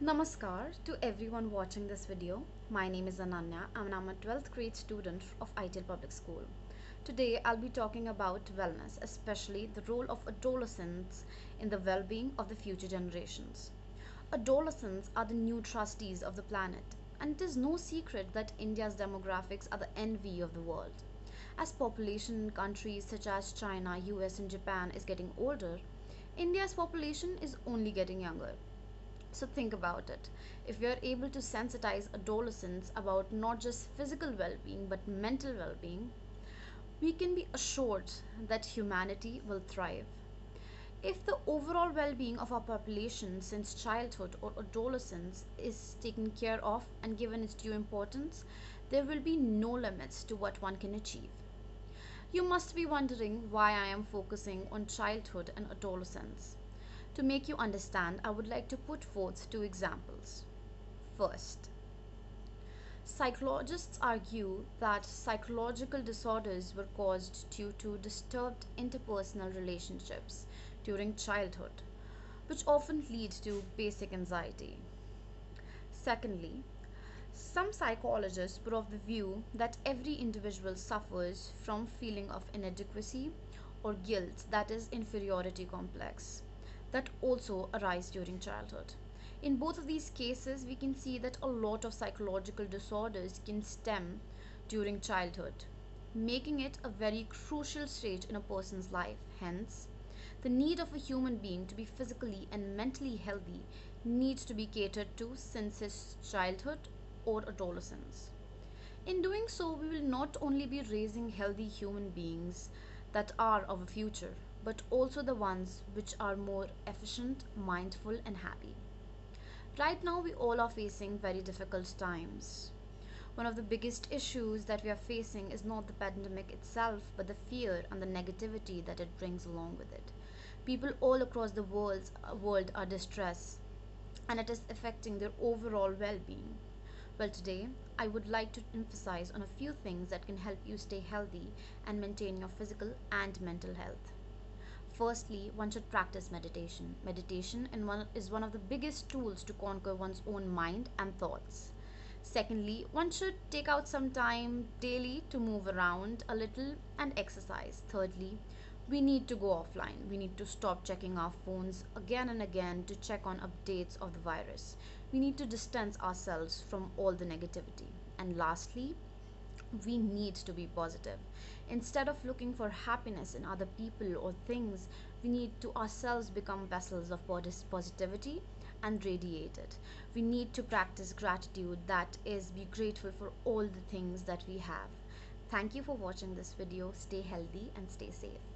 Namaskar to everyone watching this video. My name is Ananya and I'm a 12th grade student of ITL Public School. Today I'll be talking about wellness, especially the role of adolescents in the well-being of the future generations. Adolescents are the new trustees of the planet, and it is no secret that India's demographics are the envy of the world. As population in countries such as China, US and Japan is getting older, India's population is only getting younger. So think about it. If we are able to sensitize adolescents about not just physical well being but mental well being, we can be assured that humanity will thrive. If the overall well being of our population since childhood or adolescence is taken care of and given its due importance, there will be no limits to what one can achieve. You must be wondering why I am focusing on childhood and adolescence. To make you understand, I would like to put forth two examples. First, psychologists argue that psychological disorders were caused due to disturbed interpersonal relationships during childhood, which often lead to basic anxiety. Secondly, some psychologists were of the view that every individual suffers from feeling of inadequacy or guilt, that is inferiority complex, that also arise during childhood. In both of these cases, we can see that a lot of psychological disorders can stem during childhood, making it a very crucial stage in a person's life. Hence, the need of a human being to be physically and mentally healthy needs to be catered to since his childhood or adolescence. In doing so, we will not only be raising healthy human beings that are our future, but also the ones which are more efficient, mindful, and happy. Right now, we all are facing very difficult times. One of the biggest issues that we are facing is not the pandemic itself, but the fear and the negativity that it brings along with it. People all across the world are distressed, and it is affecting their overall well being. Well, today I would like to emphasize on a few things that can help you stay healthy and maintain your physical and mental health. Firstly, one should practice meditation. Is one of the biggest tools to conquer one's own mind and thoughts. Secondly, one should take out some time daily to move around a little and exercise. Thirdly, we need to go offline. We need to stop checking our phones again and again to check on updates of the virus. We need to distance ourselves from all the negativity. And lastly, we need to be positive. Instead of looking for happiness in other people or things, we need to ourselves become vessels of positivity and radiate it. We need to practice gratitude, that is, be grateful for all the things that we have. Thank you for watching this video. Stay healthy and stay safe.